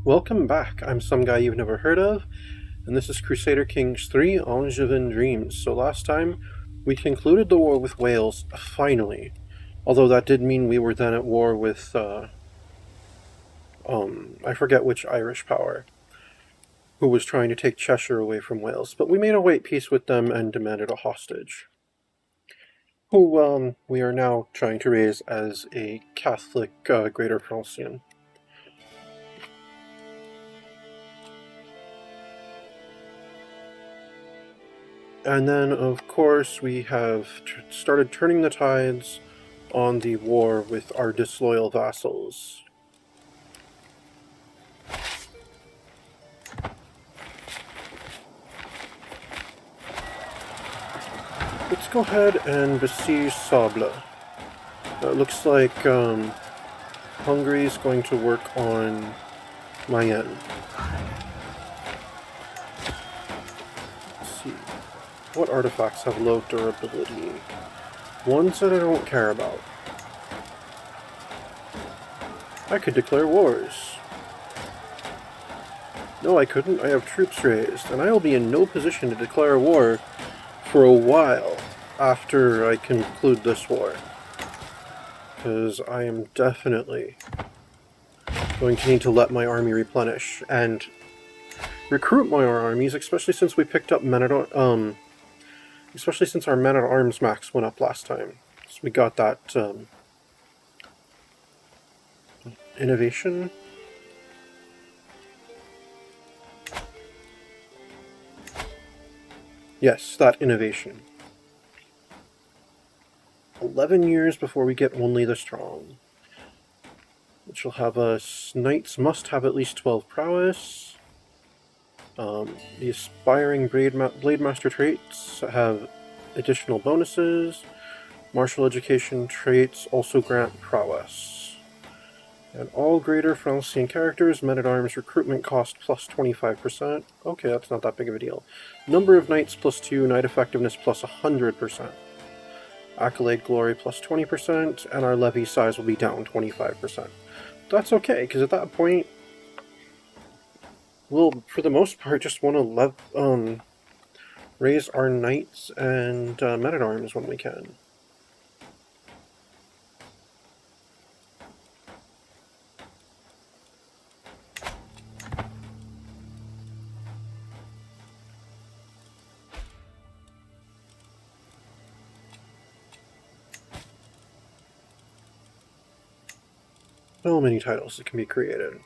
Welcome back. I'm some guy you've never heard of, and this is Crusader Kings 3 Angevin Dreams. So last time, we concluded the war with Wales, finally. Although that did mean we were then at war with, I forget which Irish power, who was trying to take Cheshire away from Wales. But we made a white peace with them and demanded a hostage, who, we are now trying to raise as a Catholic, Greater Francian. And then, of course, we have started turning the tides on the war with our disloyal vassals. Let's go ahead and besiege Sable. It looks like Hungary is going to work on Mayenne. Let's see. What artifacts have low durability? Ones that I don't care about. I could declare wars. No, I couldn't. I have troops raised, and I will be in no position to declare a war for a while after I conclude this war. Because I am definitely going to need to let my army replenish and recruit more armies, especially since we picked up especially since our men-at-arms max went up last time. So we got that innovation. Yes, that innovation. 11 years before we get only the strong. Which will have us. Knights must have at least 12 prowess. The aspiring Blade Master traits have additional bonuses. Martial education traits also grant prowess. And all Greater Francian characters, men-at-arms recruitment cost plus 25%. Okay, that's not that big of a deal. Number of knights plus 2, knight effectiveness plus 100%. Accolade glory plus 20%, and our levy size will be down 25%. That's okay, because at that point, we'll, for the most part, just want to raise our knights and men-at-arms when we can. So many titles that can be created.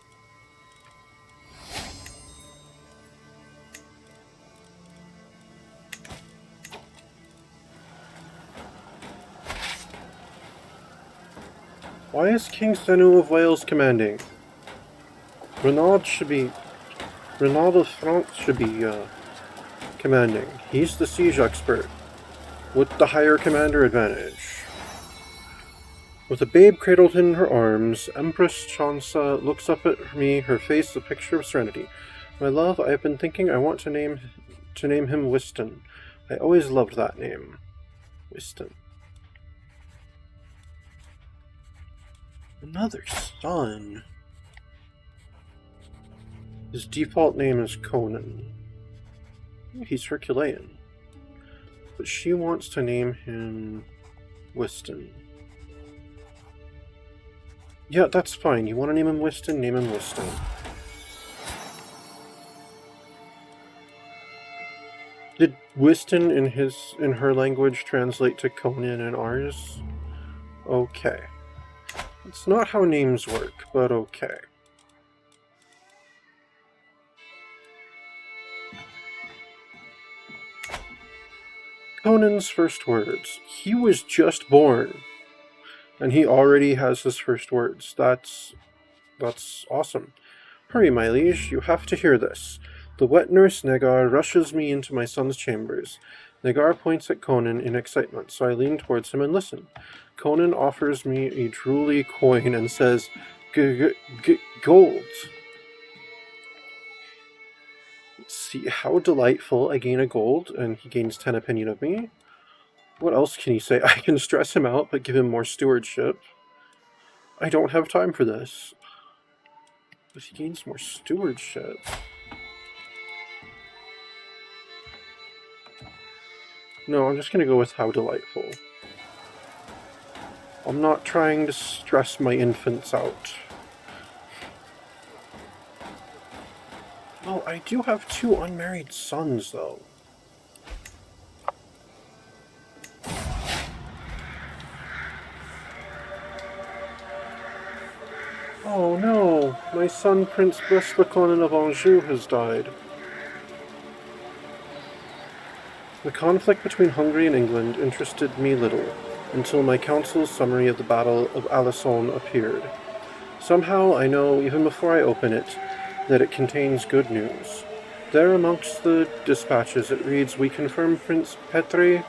Why is King Senu of Wales commanding? Renaud of France should be commanding. He's the siege expert, with the higher commander advantage. With a babe cradled in her arms, Empress Chansa looks up at me, her face a picture of serenity. My love, I have been thinking I want to name him Wystan. I always loved that name. Wystan. Another son. His default name is Conan. He's Herculean. But she wants to name him Wystan. Yeah, that's fine. You want to name him Wystan? Name him Wystan. Did Wystan in her language translate to Conan in ours? Okay. It's not how names work, but okay. Conan's first words. He was just born, and he already has his first words. That's awesome. Hurry, my liege, you have to hear this. The wet nurse Negar rushes me into my son's chambers. Negar points at Conan in excitement, so I lean towards him and listen. Conan offers me a drooly coin and says, gold. Let's see, how delightful. I gain a gold, and he gains 10 opinion of me. What else can he say? I can stress him out, but give him more stewardship. I don't have time for this. But he gains more stewardship. No, I'm just gonna go with how delightful. I'm not trying to stress my infants out. Well, I do have 2 unmarried sons, though. Oh no, my son Prince Besleconin of Anjou has died. The conflict between Hungary and England interested me little, until my council's summary of the Battle of Alençon appeared. Somehow I know, even before I open it, that it contains good news. There amongst the dispatches it reads, "We confirm Prince Petre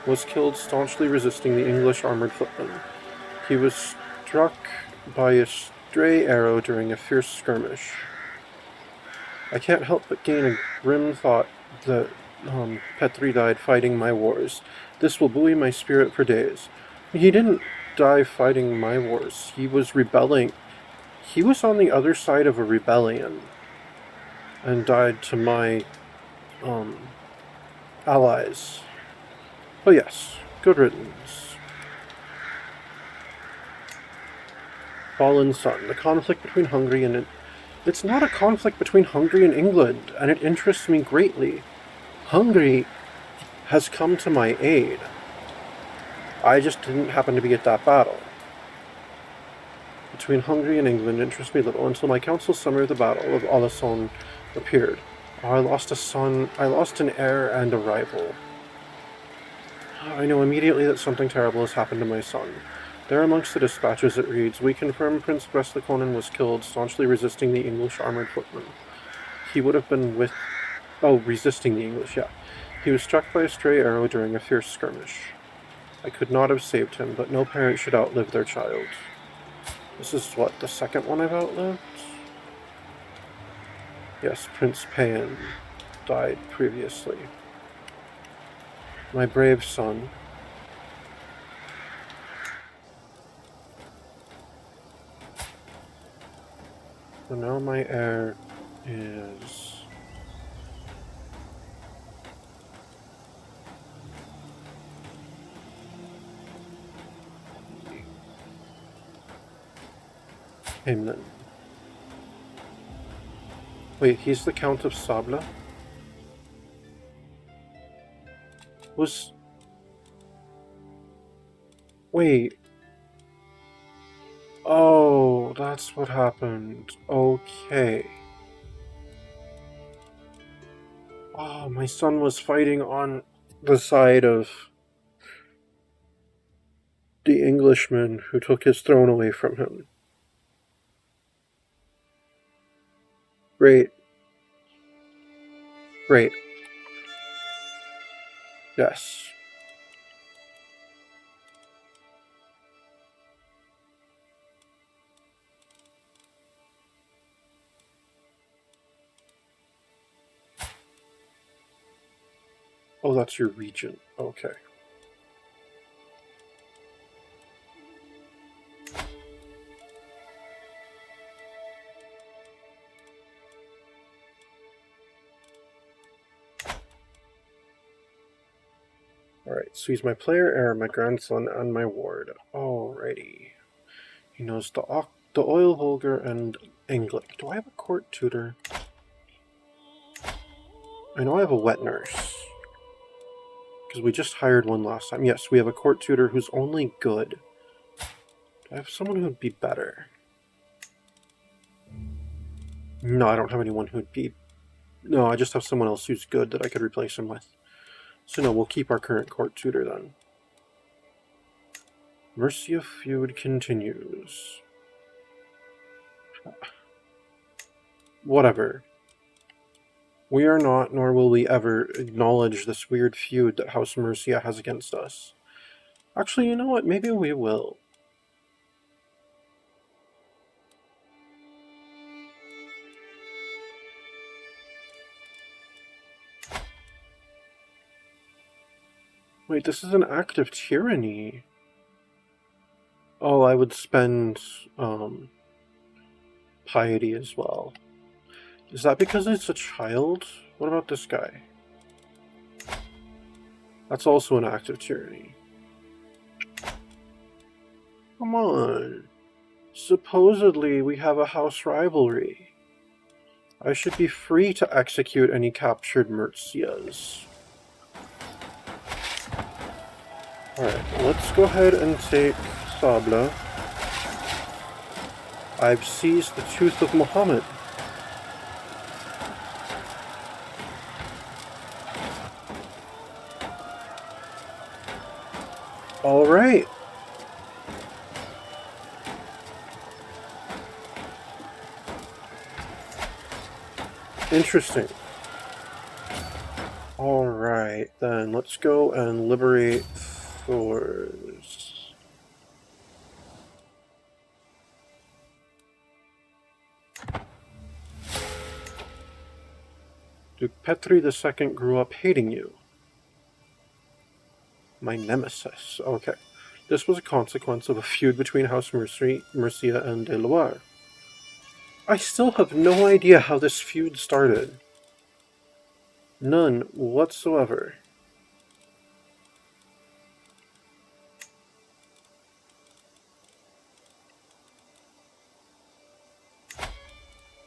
was killed staunchly resisting the English armored footmen. He was struck by a stray arrow during a fierce skirmish." I can't help but gain a grim thought that Petri died fighting my wars. This will buoy my spirit for days. He didn't die fighting my wars. He was rebelling. He was on the other side of a rebellion and died to my allies. Oh yes, good riddance. Fallen Sun. The conflict between Hungary and... It's not a conflict between Hungary and England, and it interests me greatly. Hungary has come to my aid. I just didn't happen to be at that battle. Between Hungary and England interests me little until my council's summary of the Battle of Alençon appeared. Oh, I lost a son, I lost an heir and a rival. I know immediately that something terrible has happened to my son. There amongst the dispatches it reads, "We confirm Prince Besleconin was killed, staunchly resisting the English armored footmen. He would have been with... Oh, resisting the English, yeah. He was struck by a stray arrow during a fierce skirmish. I could not have saved him, but no parent should outlive their child." This is, what, the second one I've outlived? Yes, Prince Pan died previously. My brave son. So now my heir is... Hamelin. Wait, he's the Count of Sable? Was... Wait. Oh, that's what happened. Okay. Oh, my son was fighting on the side of the Englishman who took his throne away from him. Great. Great. Yes. Oh, that's your regent. Okay. Alright, so he's my player heir, my grandson, and my ward. Alrighty. He knows the oil holger and English. Do I have a court tutor? I know I have a wet nurse. Because we just hired one last time. Yes, we have a court tutor who's only good. Do I have someone who would be better? No, I don't have anyone who'd be... No, I just have someone else who's good that I could replace him with. So no, we'll keep our current court tutor then. Mercia feud continues. Whatever. We are not, nor will we ever, acknowledge this weird feud that House Mercia has against us. Actually, you know what? Maybe we will. Wait, this is an act of tyranny. Oh, I would spend, piety as well. Is that because it's a child? What about this guy? That's also an act of tyranny. Come on. Supposedly we have a house rivalry. I should be free to execute any captured Mercias. Alright, let's go ahead and take Sabla. I've seized the tooth of Muhammad. Alright. Interesting. Alright, then let's go and liberate Thors. Duke Petri II grew up hating you. My nemesis. Okay. This was a consequence of a feud between House Mercia and De Loire. I still have no idea how this feud started. None whatsoever.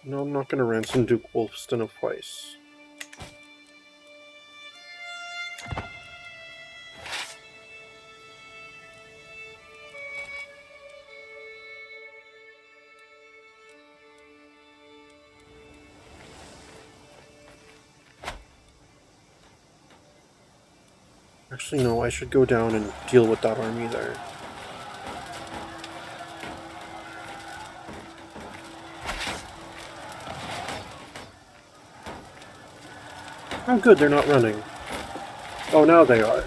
No, I'm not going to ransom Duke Wolfston of Weiss. Actually, no, I should go down and deal with that army there. Oh good, they're not running. Oh, now they are.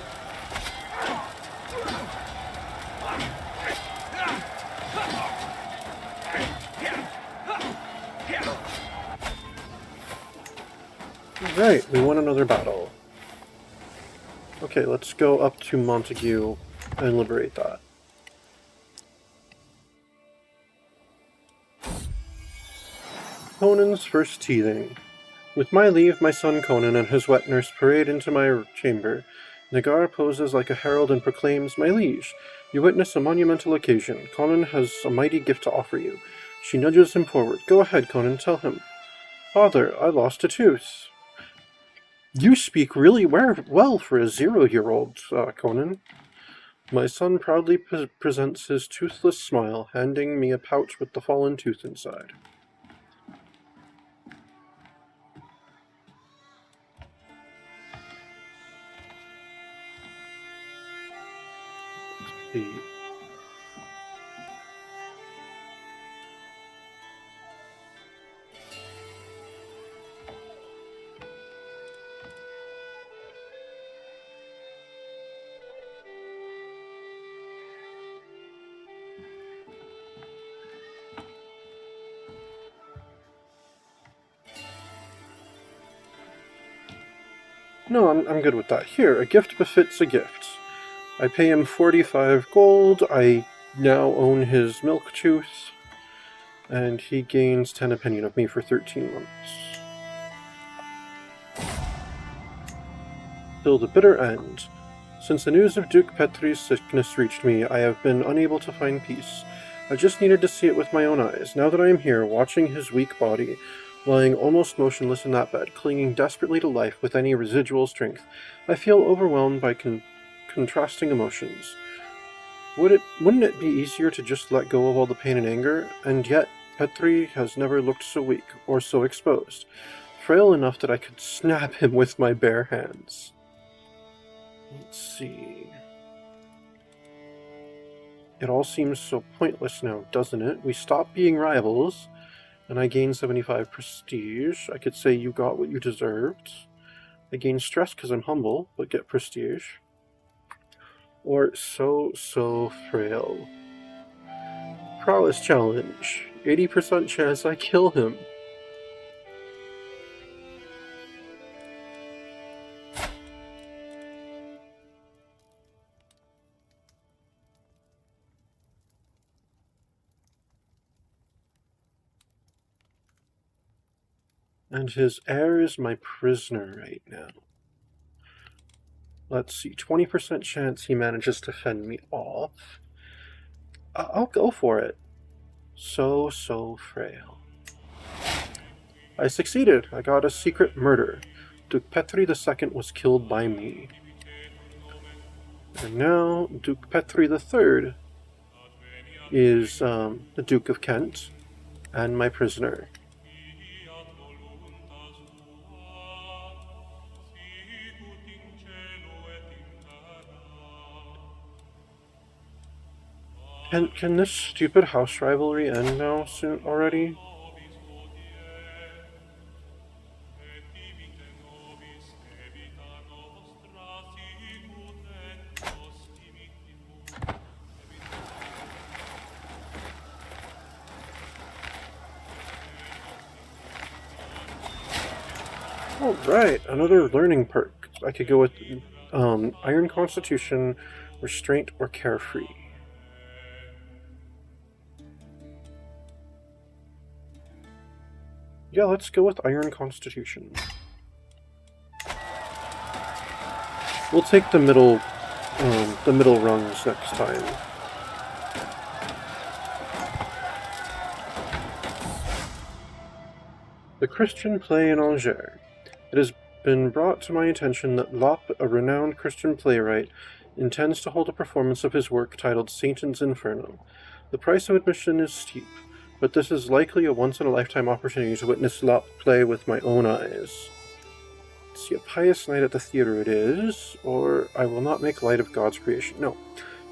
Right, we won another battle. Okay, let's go up to Montague and liberate that. Conan's first teething. With my leave, my son Conan and his wet nurse parade into my chamber. Nagar poses like a herald and proclaims, "My liege, you witness a monumental occasion. Conan has a mighty gift to offer you." She nudges him forward. "Go ahead, Conan, tell him." "Father, I lost a tooth." "You speak really well for a 0-year-old, Conan." My son proudly presents his toothless smile, handing me a pouch with the fallen tooth inside. Let's see. No, I'm good with that. Here, a gift befits a gift. I pay him 45 gold, I now own his milk tooth, and he gains 10 opinion of me for 13 months. Till the bitter end. Since the news of Duke Petri's sickness reached me, I have been unable to find peace. I just needed to see it with my own eyes. Now that I am here, watching his weak body, lying almost motionless in that bed, clinging desperately to life with any residual strength, I feel overwhelmed by contrasting emotions. Wouldn't it be easier to just let go of all the pain and anger? And yet, Petri has never looked so weak, or so exposed. Frail enough that I could snap him with my bare hands. Let's see. It all seems so pointless now, doesn't it? We stopped being rivals, and I gained 75 prestige. I could say you got what you deserved. I gain stress because I'm humble, but get prestige. Or so frail. Prowess challenge. 80% chance I kill him. And his heir is my prisoner right now. Let's see, 20% chance he manages to fend me off. I'll go for it. So frail. I succeeded. I got a secret murder. Duke Petri II was killed by me. And now Duke Petri III is the Duke of Kent and my prisoner. Can this stupid house rivalry end now soon already? Alright, another learning perk. I could go with Iron Constitution, Restraint, or Carefree. Yeah, let's go with Iron Constitution. We'll take the middle rungs next time. The Christian play in Angers. It has been brought to my attention that Loppe, a renowned Christian playwright, intends to hold a performance of his work titled Satan's Inferno. The price of admission is steep, but this is likely a once-in-a-lifetime opportunity to witness Loppe play with my own eyes. Let's see, a pious night at the theater it is, or I will not make light of God's creation. No,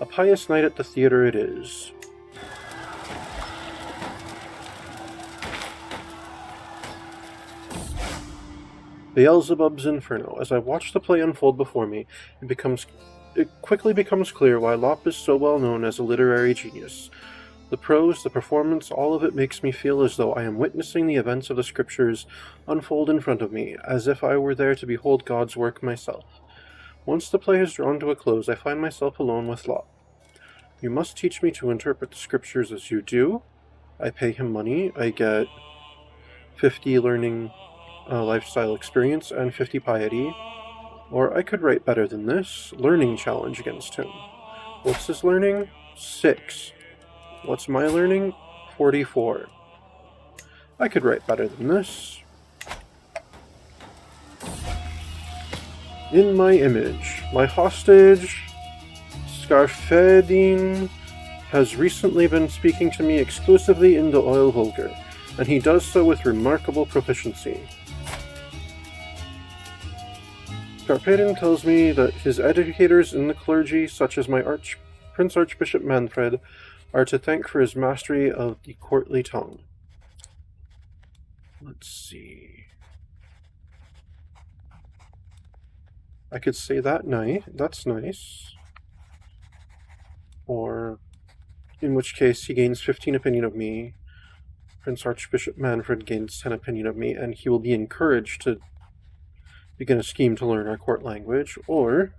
a pious night at the theater it is. Beelzebub's Inferno. As I watch the play unfold before me, it quickly becomes clear why Loppe is so well known as a literary genius. The prose, the performance, all of it makes me feel as though I am witnessing the events of the scriptures unfold in front of me, as if I were there to behold God's work myself. Once the play has drawn to a close, I find myself alone with Loppe. You must teach me to interpret the scriptures as you do. I pay him money. I get 50 learning lifestyle experience and 50 piety. Or I could write better than this. Learning challenge against him. What's his learning? 6. What's my learning? 44. I could write better than this. In my image, my hostage, Scarfedin, has recently been speaking to me exclusively in the oil vulgar, and he does so with remarkable proficiency. Scarpedin tells me that his educators in the clergy, such as my Prince Archbishop Manfred, are to thank for his mastery of the courtly tongue. Let's see. I could say that's nice. Or, in which case, he gains 15 opinion of me. Prince Archbishop Manfred gains 10 opinion of me, and he will be encouraged to begin a scheme to learn our court language. Or,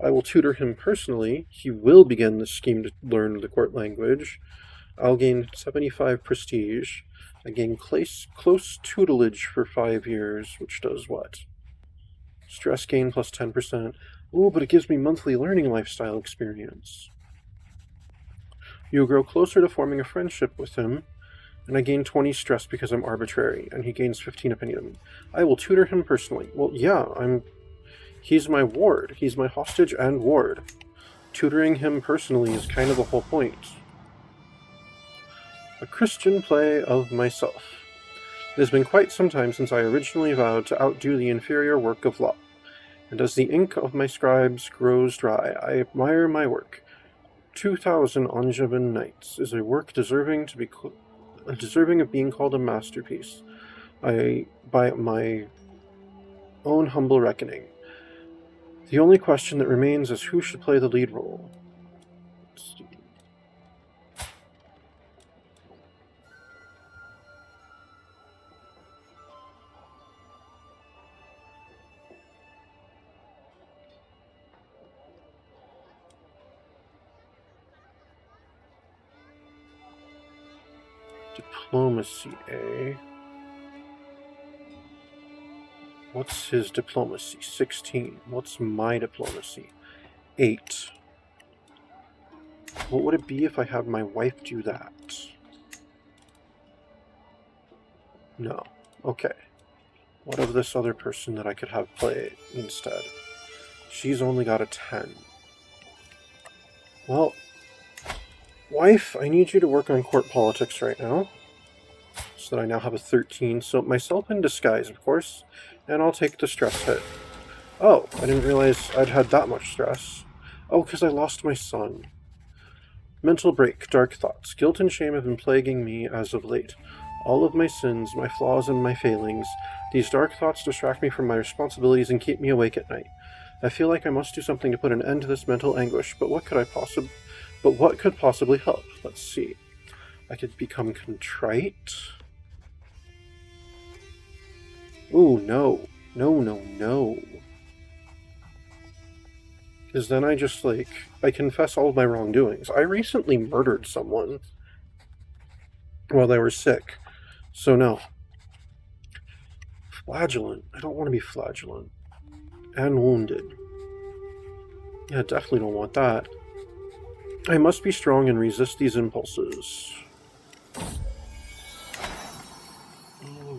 I will tutor him personally. He will begin the scheme to learn the court language. I'll gain 75 prestige. I gain close tutelage for 5 years, which does what? Stress gain plus 10%. Ooh, but it gives me monthly learning lifestyle experience. You grow closer to forming a friendship with him, and I gain 20 stress because I'm arbitrary, and he gains 15 opinion. I will tutor him personally. Well, yeah, he's my ward. He's my hostage and ward. Tutoring him personally is kind of the whole point. A Christian play of myself. It has been quite some time since I originally vowed to outdo the inferior work of Loppe, and as the ink of my scribes grows dry, I admire my work. 2,000 Angevin Nights is a work deserving of being called a masterpiece, by my own humble reckoning. The only question that remains is who should play the lead role. Let's see. Diplomacy, eh? What's his diplomacy? 16. What's my diplomacy? 8. What would it be if I had my wife do that? No. Okay. What of this other person that I could have play instead? She's only got a 10. Well, wife, I need you to work on court politics right now. So that I now have a 13. So myself in disguise, of course. And I'll take the stress hit. Oh, I didn't realize I'd had that much stress. Oh, because I lost my son. Mental break, dark thoughts. Guilt and shame have been plaguing me as of late. All of my sins, my flaws, and my failings. These dark thoughts distract me from my responsibilities and keep me awake at night. I feel like I must do something to put an end to this mental anguish, but what could possibly help? Let's see. I could become contrite. Ooh, no. No. Because then I just, I confess all of my wrongdoings. I recently murdered someone while they were sick. So no. Flagellant. I don't want to be flagellant. And wounded. Yeah, definitely don't want that. I must be strong and resist these impulses.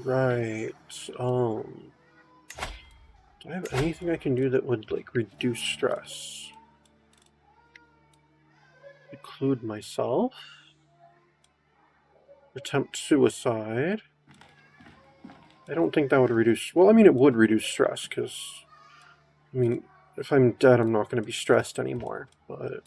Alright. Do I have anything I can do that would, reduce stress? Include myself? Attempt suicide? I don't think that would reduce... Well, I mean, it would reduce stress, because... I mean, if I'm dead, I'm not going to be stressed anymore, but...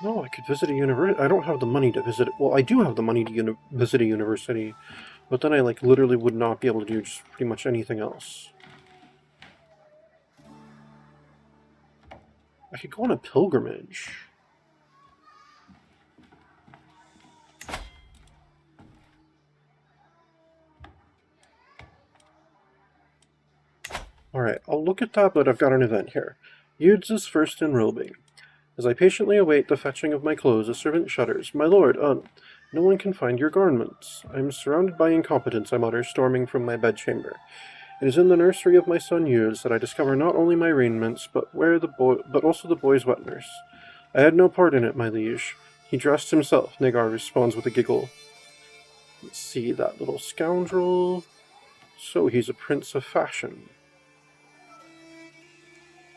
No, I could visit a university. I don't have the money to visit... Well, I do have the money to visit a university, but then I, literally would not be able to do just pretty much anything else. I could go on a pilgrimage. Alright, I'll look at that, but I've got an event here. Youths is first in robing. As I patiently await the fetching of my clothes, a servant shudders. My lord, no one can find your garments. I am surrounded by incompetence, I mutter, storming from my bedchamber. It is in the nursery of my son Youths that I discover not only my raiments, but also the boy's wet nurse. I had no part in it, my liege. He dressed himself, Nagar responds with a giggle. Let's see, that little scoundrel. So he's a prince of fashion.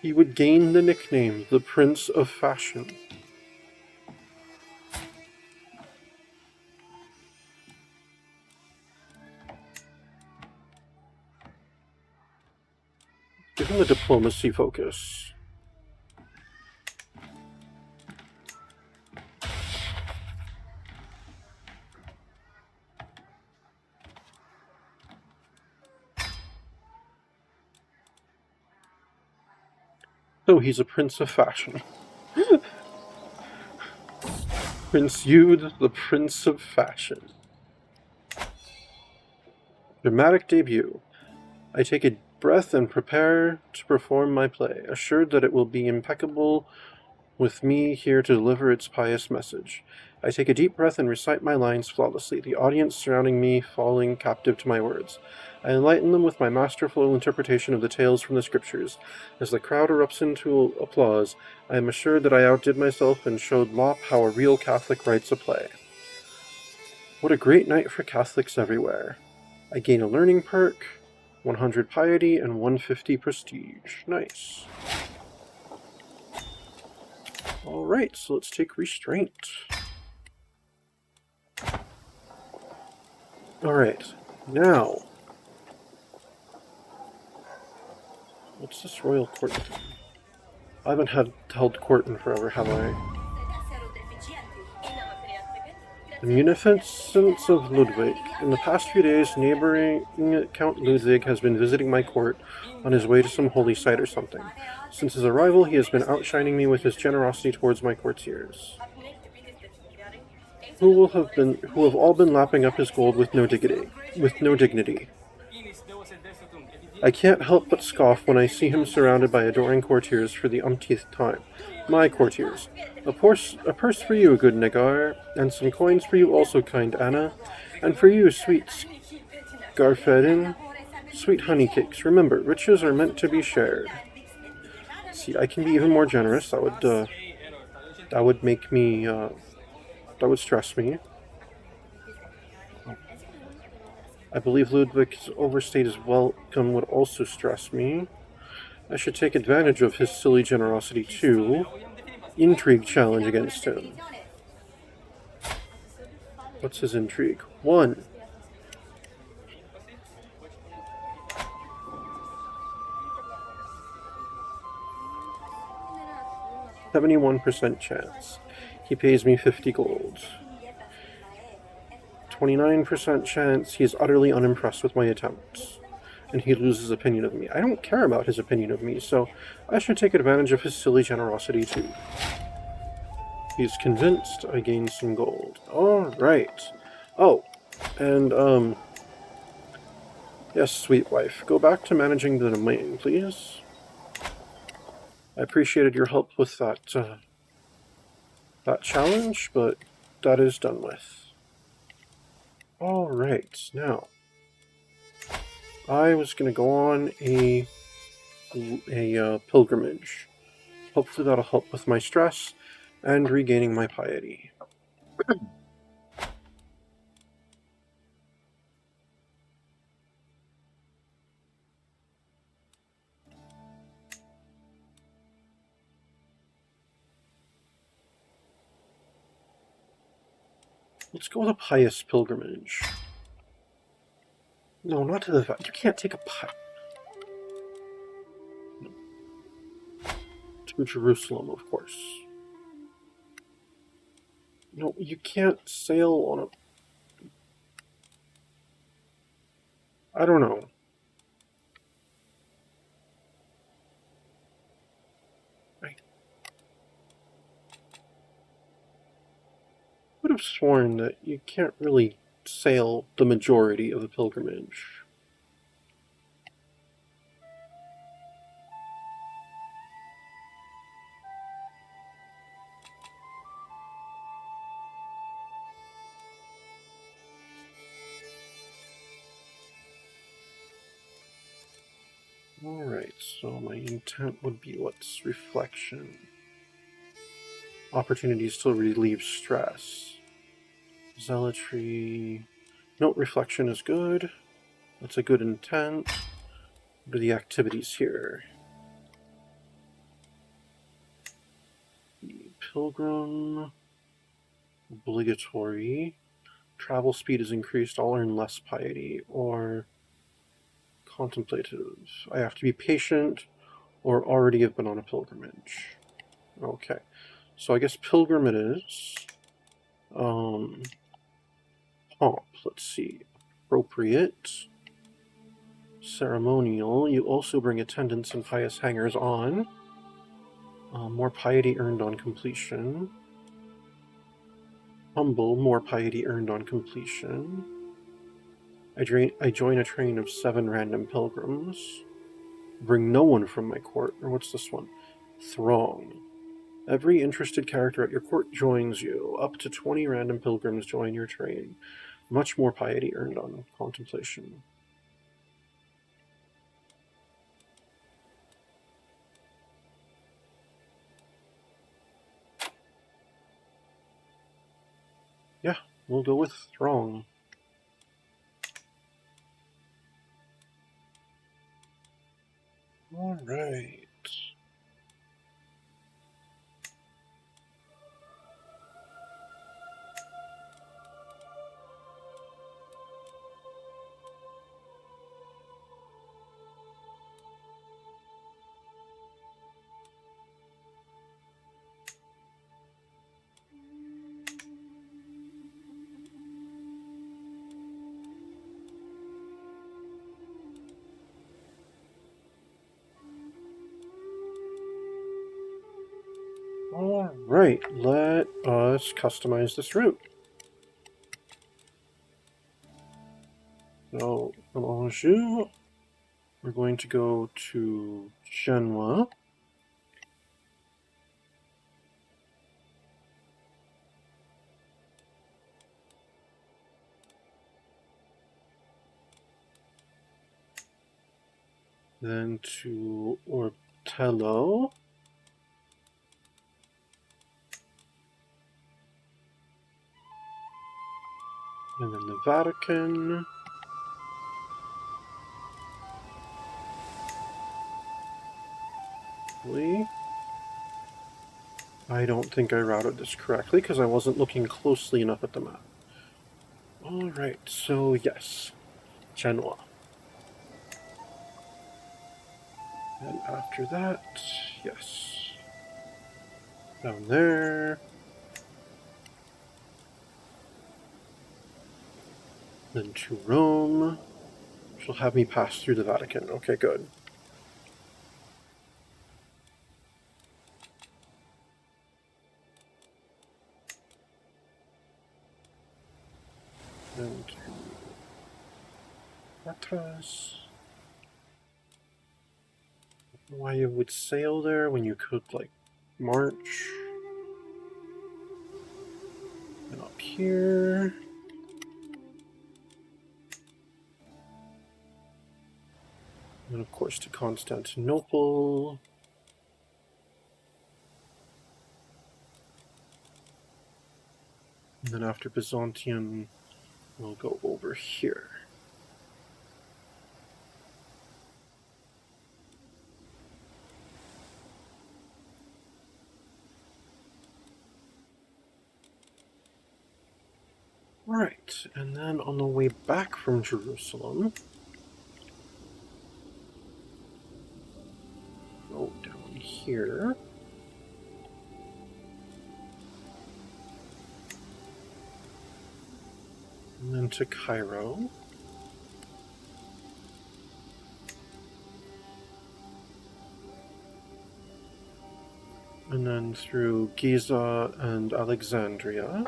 He would gain the nickname, the Prince of Fashion. Give him the diplomacy focus. So he's a prince of fashion. Prince Youth, the Prince of Fashion. Dramatic debut. I take a breath and prepare to perform my play, assured that it will be impeccable with me here to deliver its pious message. I take a deep breath and recite my lines flawlessly, the audience surrounding me falling captive to my words. I enlighten them with my masterful interpretation of the tales from the scriptures. As the crowd erupts into applause, I am assured that I outdid myself and showed Lop how a real Catholic writes a play. What a great night for Catholics everywhere. I gain a learning perk, 100 piety, and 150 prestige. Nice. Alright, so let's take restraint. Alright, now... What's this royal court thing? I haven't held court in forever, have I? The munificence of Ludwig. In the past few days, neighboring Count Ludwig has been visiting my court on his way to some holy site or something. Since his arrival, he has been outshining me with his generosity towards my courtiers. who have all been lapping up his gold with no dignity. I can't help but scoff when I see him surrounded by adoring courtiers for the umpteenth time. My courtiers. A purse for you, good Nagar, and some coins for you also, kind Anna, and for you, sweet Scarfedin, sweet honey cakes. Remember, riches are meant to be shared. See, I can be even more generous. That would make me, that would stress me. I believe Ludwig's overstayed his welcome would also stress me. I should take advantage of his silly generosity too. Intrigue challenge against him. What's his intrigue? 1. %71% chance. He pays me 50 gold. 29% chance he is utterly unimpressed with my attempts, and he loses opinion of me. I don't care about his opinion of me, so I should take advantage of his silly generosity too. He's convinced. I gain some gold. Alright. Oh, and, yes, sweet wife, go back to managing the domain, please. I appreciated your help with that challenge, but that is done with. Alright, now, I was going to go on a pilgrimage. Hopefully that'll help with my stress and regaining my piety. Let's go with a pious pilgrimage. No, not to the... You can't take a to Jerusalem, of course. No, you can't sail on a... I don't know. I would have sworn that you can't really sail the majority of the pilgrimage. Alright, so my intent would be what's reflection. Opportunities to relieve stress. Zealotry. Note reflection is good. That's a good intent. What are the activities here? Pilgrim. Obligatory. Travel speed is increased. I'll earn less piety. Or contemplative. I have to be patient or already have been on a pilgrimage. Okay. So I guess pilgrim it is. Pomp. Let's see. Appropriate. Ceremonial. You also bring attendants and pious hangers on. More piety earned on completion. Humble. More piety earned on completion. I join a train of 7 random pilgrims. Bring no one from my court. Or what's this one? Throng. Every interested character at your court joins you. Up to 20 random pilgrims join your train. Much more piety earned on contemplation. Yeah, we'll go with Throng. Alright. Alright, let us customize this route. So, from Anjou, we're going to go to Genoa. Then to Ortello. And then the Vatican. I don't think I routed this correctly because I wasn't looking closely enough at the map. Alright, so yes, Genoa. And after that, yes. Down there. Then to Rome. She'll have me pass through the Vatican. Okay, good. Then to Patras. Why you would sail there when you could, like, march. And up here. And of course to Constantinople. And then after Byzantium, we'll go over here. Right, and then on the way back from Jerusalem, go down here. And then to Cairo. And then through Giza and Alexandria.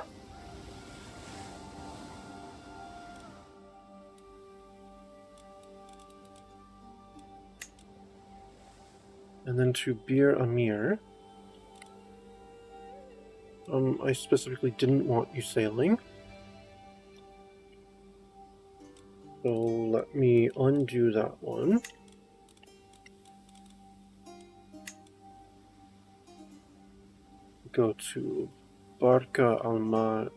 And then to Bir Amir. I specifically didn't want you sailing. So let me undo that one. Go to Barca Al-Marj.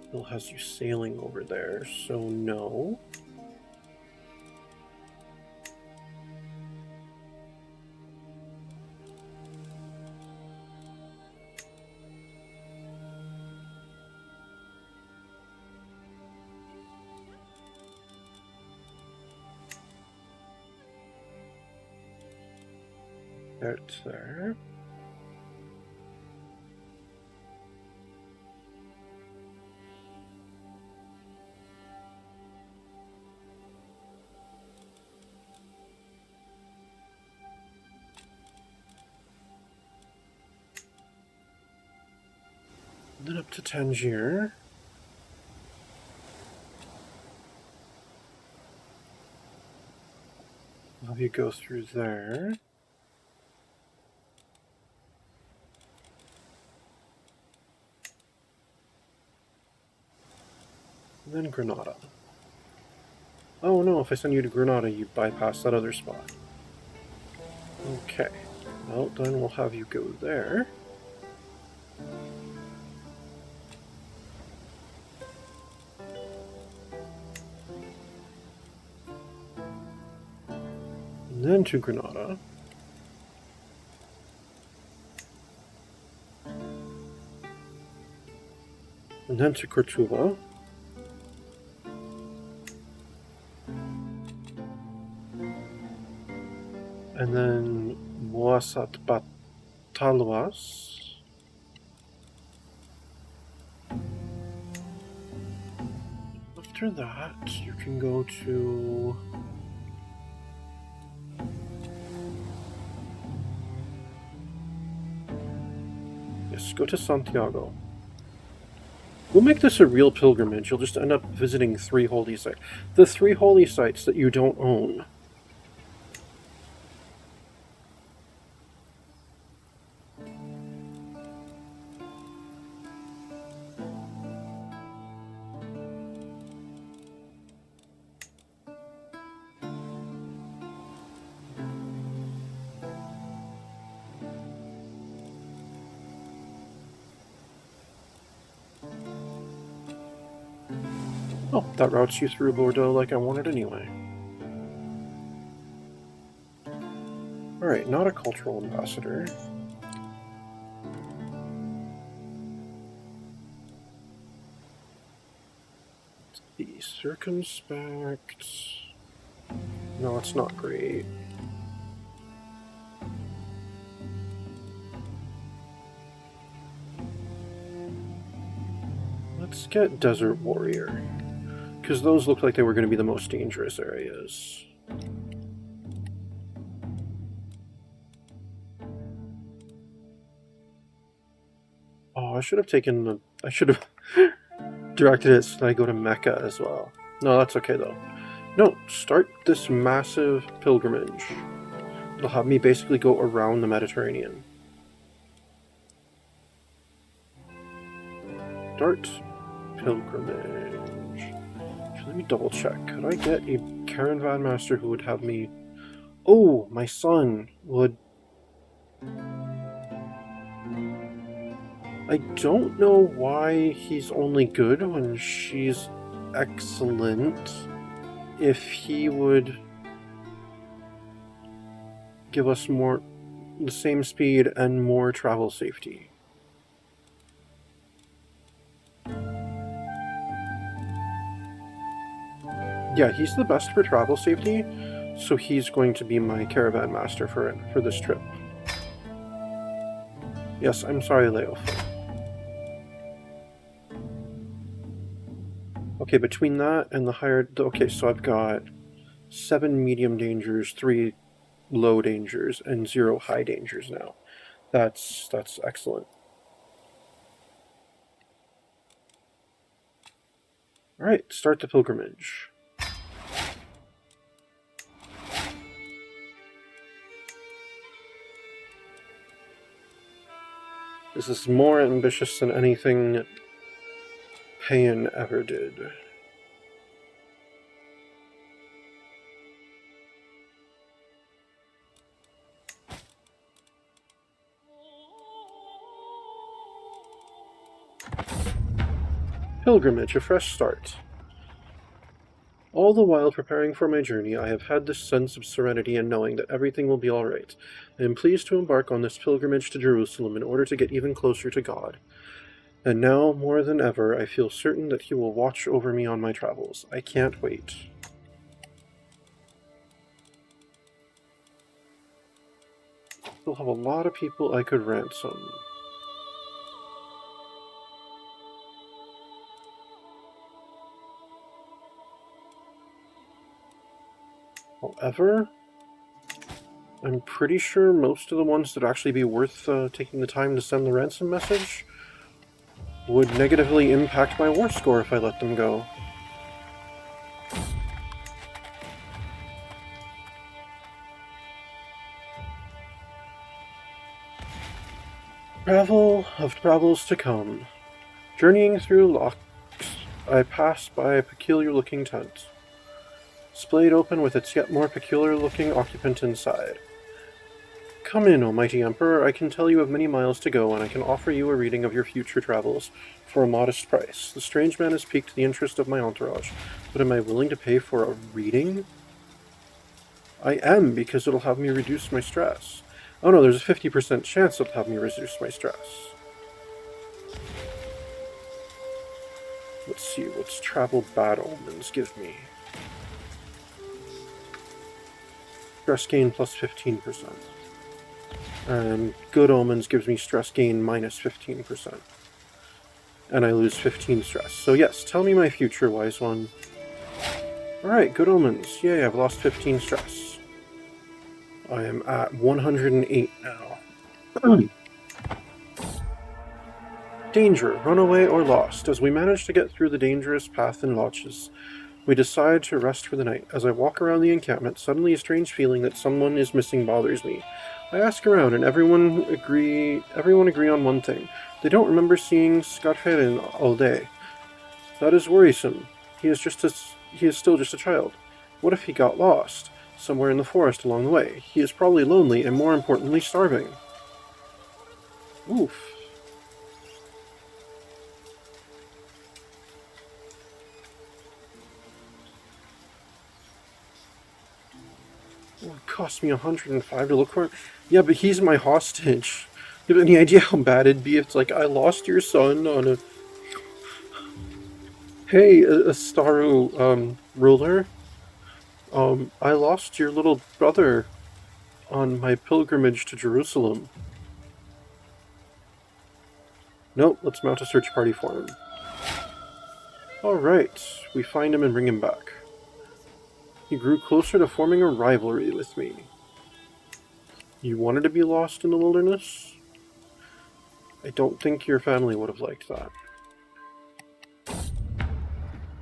Still has you sailing over there, so no. Right there. And then up to Tangier. Have you go through there. And then Granada. Oh no, if I send you to Granada, you bypass that other spot. Okay. Well, then we'll have you go there. And then to Granada. And then to Cortuba. And then Moassat Batalwas. After that, you can go to Yes, go to Santiago. We'll make this a real pilgrimage. You'll just end up visiting 3 holy sites. The 3 holy sites that you don't own. Oh, that routes you through Bordeaux like I wanted anyway. Alright, not a cultural ambassador. Be circumspect. No, it's not great. Let's get Desert Warrior, because those look like they were going to be the most dangerous areas. Oh, I should have taken the... I should have directed it so that I go to Mecca as well. No, that's okay though. No, start this massive pilgrimage. It'll have me basically go around the Mediterranean. Start pilgrimage. Let me double check. Could I get a caravan master who would have me... Oh, my son would... I don't know why he's only good when she's excellent. If he would give us more, the same speed and more travel safety. Yeah, he's the best for travel safety, so he's going to be my caravan master for this trip. Yes, I'm sorry, Leo. Okay, between that and the higher... Okay, so I've got 7 medium dangers, 3 low dangers, and 0 high dangers now. That's excellent. Alright, start the pilgrimage. This is more ambitious than anything Payan ever did. Pilgrimage, a fresh start. All the while preparing for my journey, I have had this sense of serenity and knowing that everything will be all right. I am pleased to embark on this pilgrimage to Jerusalem in order to get even closer to God. And now, more than ever, I feel certain that He will watch over me on my travels. I can't wait. We'll have a lot of people I could ransom. However, I'm pretty sure most of the ones that actually be worth taking the time to send the ransom message would negatively impact my war score if I let them go. Travel of travels to come. Journeying through locks, I pass by a peculiar-looking tent, splayed open with its yet more peculiar-looking occupant inside. Come in, O mighty Emperor, I can tell you have many miles to go, and I can offer you a reading of your future travels for a modest price. The strange man has piqued the interest of my entourage, but am I willing to pay for a reading? I am, because it'll have me reduce my stress. Oh no, there's a 50% chance it'll have me reduce my stress. Let's see, what's travel bad omens give me? Stress gain plus 15%. And good omens gives me stress gain minus 15%. And I lose 15 stress. So yes, tell me my future, wise one. Alright, good omens. Yay, I've lost 15 stress. I am at 108 now. Danger, runaway, or lost. As we manage to get through the dangerous path and notches, we decide to rest for the night. As I walk around the encampment, suddenly a strange feeling that someone is missing bothers me. I ask around, and everyone agree on one thing. They don't remember seeing Skarferin all day. That is worrisome. He is still just a child. What if he got lost somewhere in the forest along the way? He is probably lonely and, more importantly, starving. Oof. Well, it cost me 105 to look for him. Yeah, but he's my hostage. You have any idea how bad it'd be if it's like, I lost your son on a... Hey, Astaru, ruler. I lost your little brother on my pilgrimage to Jerusalem. Nope, let's mount a search party for him. Alright, we find him and bring him back. He grew closer to forming a rivalry with me. You wanted to be lost in the wilderness? I don't think your family would have liked that.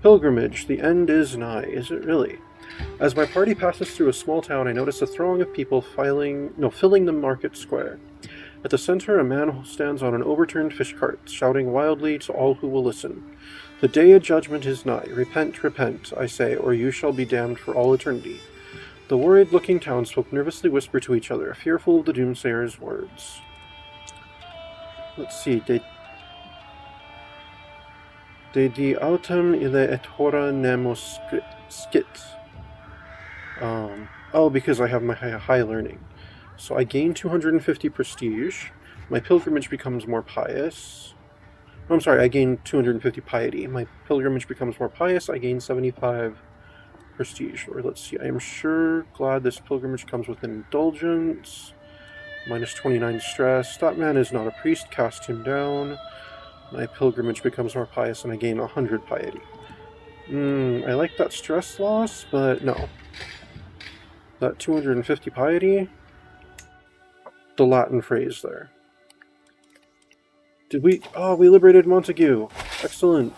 Pilgrimage, the end is nigh, is it really? As my party passes through a small town, I notice a throng of people filling the market square. At the center, a man stands on an overturned fish cart, shouting wildly to all who will listen. The day of judgment is nigh. Repent, repent, I say, or you shall be damned for all eternity. The worried-looking townsfolk nervously whisper to each other, fearful of the doomsayer's words. Let's see, De di autem ille et hora nemo skit. Oh, because I have my high learning. So I gain 250 prestige. My pilgrimage becomes more pious. I'm sorry, I gain 250 piety. My pilgrimage becomes more pious. I gain 75 prestige. Or let's see, I am sure glad this pilgrimage comes with an indulgence. Minus 29 stress. That man is not a priest. Cast him down. My pilgrimage becomes more pious and I gain 100 piety. I like that stress loss, but no. That 250 piety? The Latin phrase there. Did we... Oh, we liberated Montague. Excellent.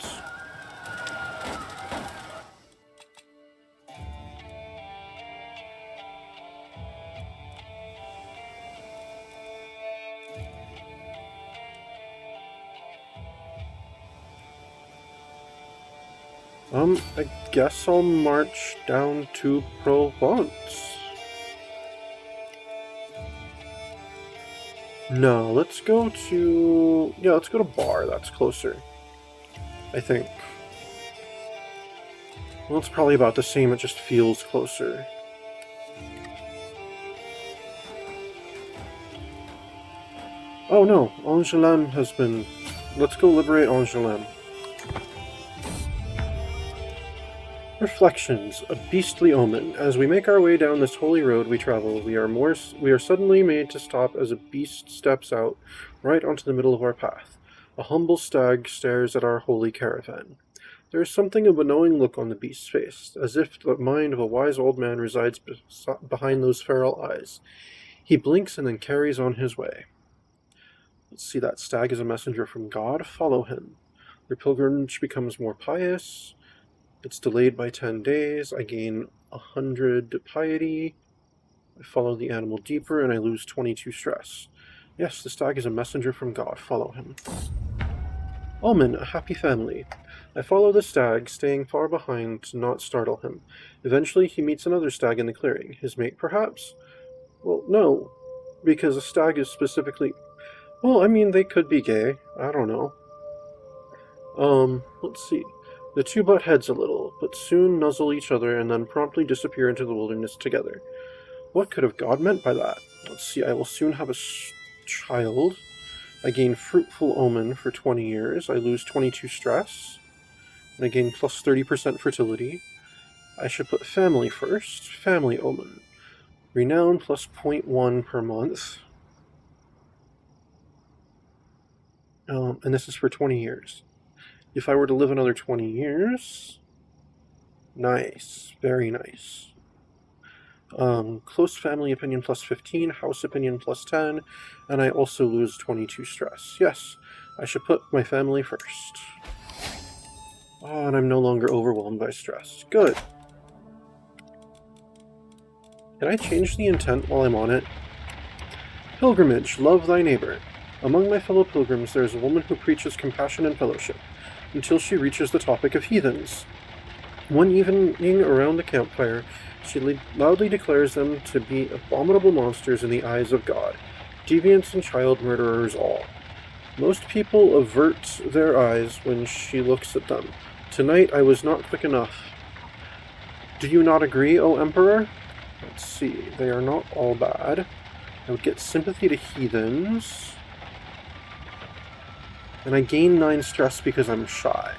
I guess I'll march down to Provence. No, let's go to... Yeah, let's go to Bar. That's closer. I think. Well, it's probably about the same. It just feels closer. Oh no, Angevin has been... Let's go liberate Angevin. Reflections, a beastly omen. As we make our way down this holy road we travel, we are suddenly made to stop as a beast steps out right onto the middle of our path. A humble stag stares at our holy caravan. There is something of a knowing look on the beast's face, as if the mind of a wise old man resides behind those feral eyes. He blinks and then carries on his way. Let's see, that stag is a messenger from God. Follow him. Your pilgrimage becomes more pious. It's delayed by 10 days. I gain 100 piety. I follow the animal deeper and I lose 22 stress. Yes, the stag is a messenger from God. Follow him. Omen, a happy family. I follow the stag, staying far behind to not startle him. Eventually he meets another stag in the clearing. His mate, perhaps? Well, no, because a stag is specifically... Well, I mean, they could be gay. I don't know. Let's see. The two butt heads a little, but soon nuzzle each other and then promptly disappear into the wilderness together. What could have God meant by that? Let's see, I will soon have a child. I gain fruitful omen for 20 years. I lose 22 stress. And I gain plus 30% fertility. I should put family first. Family omen. Renown plus 0.1 per month. And this is for 20 years. If I were to live another 20 years... Nice. Very nice. Close family opinion plus 15, house opinion plus 10, and I also lose 22 stress. Yes, I should put my family first. Oh, and I'm no longer overwhelmed by stress. Good. Can I change the intent while I'm on it? Pilgrimage, love thy neighbor. Among my fellow pilgrims there is a woman who preaches compassion and fellowship, until she reaches the topic of heathens. One evening around the campfire, she loudly declares them to be abominable monsters in the eyes of God, deviants and child murderers all. Most people avert their eyes when she looks at them. Tonight I was not quick enough. Do you not agree, O Emperor? Let's see, they are not all bad. I would get sympathy to heathens. And I gain 9 stress because I'm shy.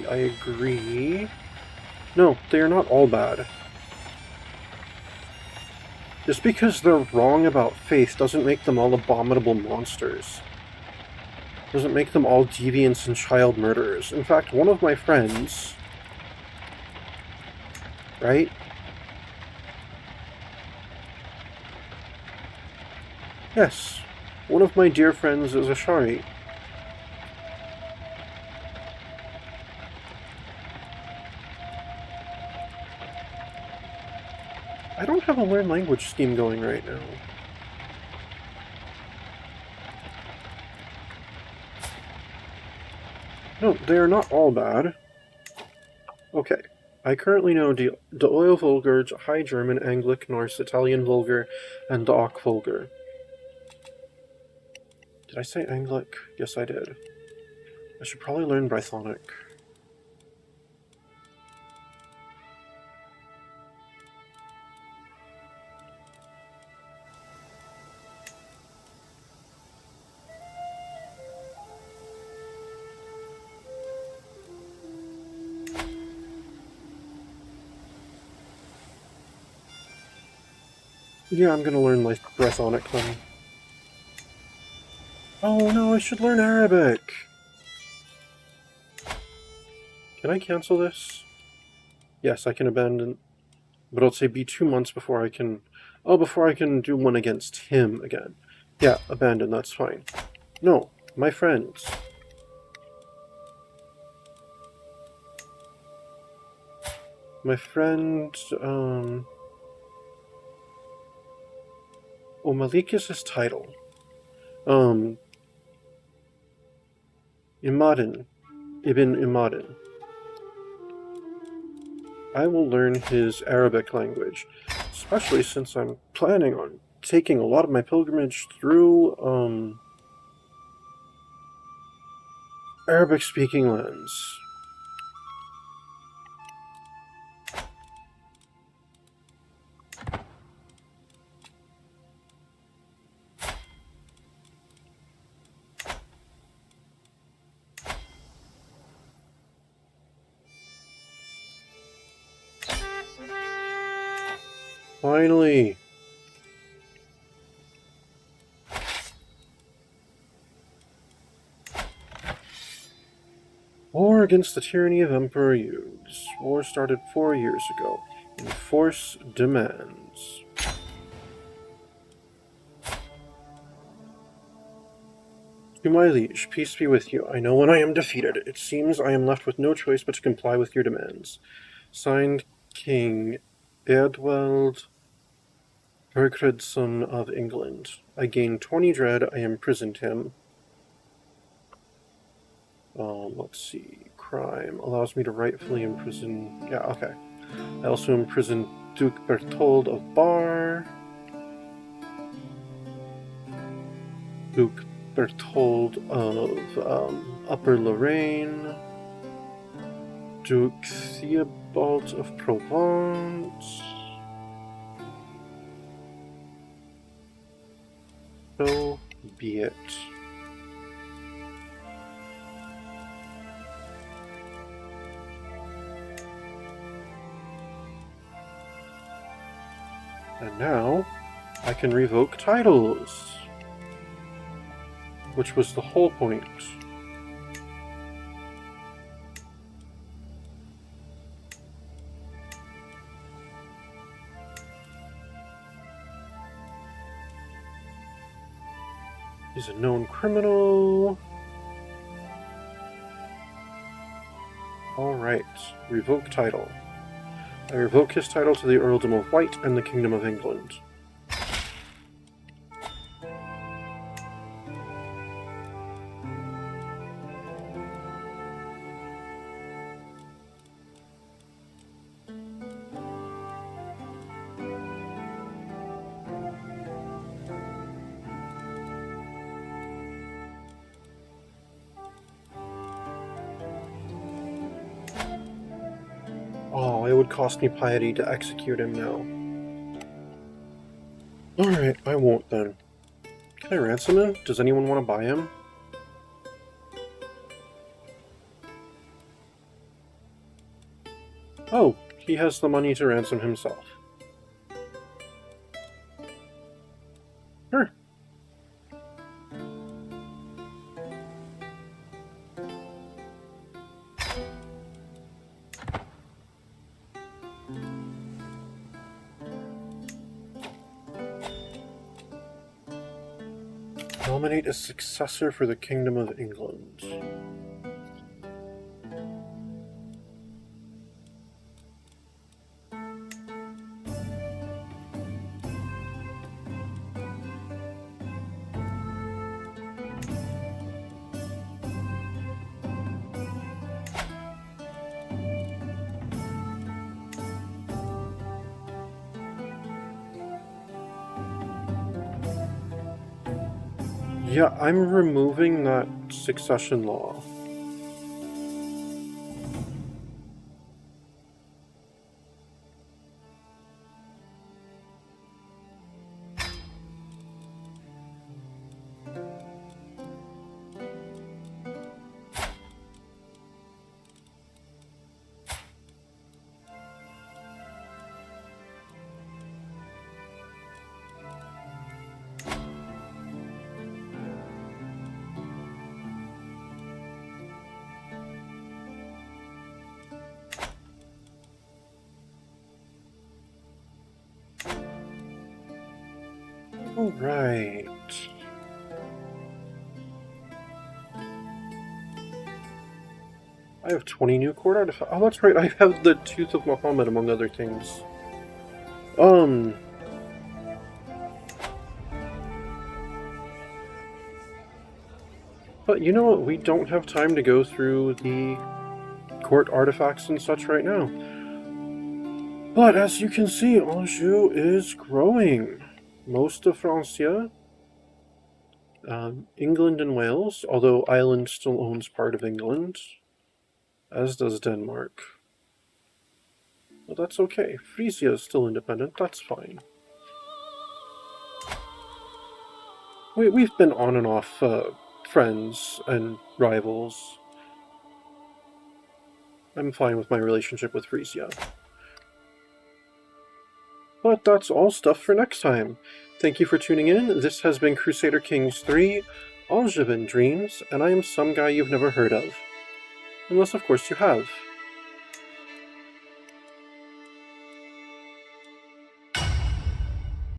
I agree. No, they are not all bad. Just because they're wrong about faith doesn't make them all abominable monsters. Doesn't make them all deviants and child murderers. In fact, one of my friends... Right? Yes, one of my dear friends is a Shari. I don't have a learn language scheme going right now. No, they are not all bad. Okay. I currently know the Oil Vulgar, High German, Anglic, Norse, Italian Vulgar, and the Ock Vulgar. Did I say Anglic? Yes, I did. I should probably learn Brythonic. Yeah, I'm gonna learn like Brythonic then. Oh no, I should learn Arabic! Can I cancel this? Yes, I can abandon. But it'll say be 2 months before I can... Oh, before I can do one against him again. Yeah, abandon, that's fine. No, my friends. My friend, Oh, Malik is his title. Imadin. Ibn Imadin. I will learn his Arabic language, especially since I'm planning on taking a lot of my pilgrimage through, Arabic-speaking lands. Finally! War against the tyranny of Emperor Yudes. War started 4 years ago. Enforce demands. To my liege, peace be with you. I know when I am defeated. It seems I am left with no choice but to comply with your demands. Signed, King Eadwald Bergredson of England. I gained 20 dread. I imprisoned him. Let's see. Crime allows me to rightfully imprison... Yeah, okay. I also imprisoned Duke Berthold of Bar. Duke Berthold of Upper Lorraine. Duke Theobald of Provence. So be it. And now, I can revoke titles, which was the whole point. He's a known criminal. Alright, revoke title. I revoke his title to the Earldom of White and the Kingdom of England. Oh, it would cost me piety to execute him now. Alright, I won't then. Can I ransom him? Does anyone want to buy him? Oh, he has the money to ransom himself. Sure. Nominate a successor for the Kingdom of England. Yeah, I'm removing that succession law. Alright. I have 20 new court artifacts. Oh, that's right, I have the Tooth of Muhammad, among other things. But you know what? We don't have time to go through the court artifacts and such right now. But as you can see, Anjou is growing. Most of Francia, England and Wales, although Ireland still owns part of England, as does Denmark. Well, that's okay. Frisia is still independent, that's fine. We've been on and off friends and rivals. I'm fine with my relationship with Frisia. But that's all stuff for next time. Thank you for tuning in. This has been Crusader Kings 3, Angevin Dreams, and I am some guy you've never heard of. Unless, of course, you have.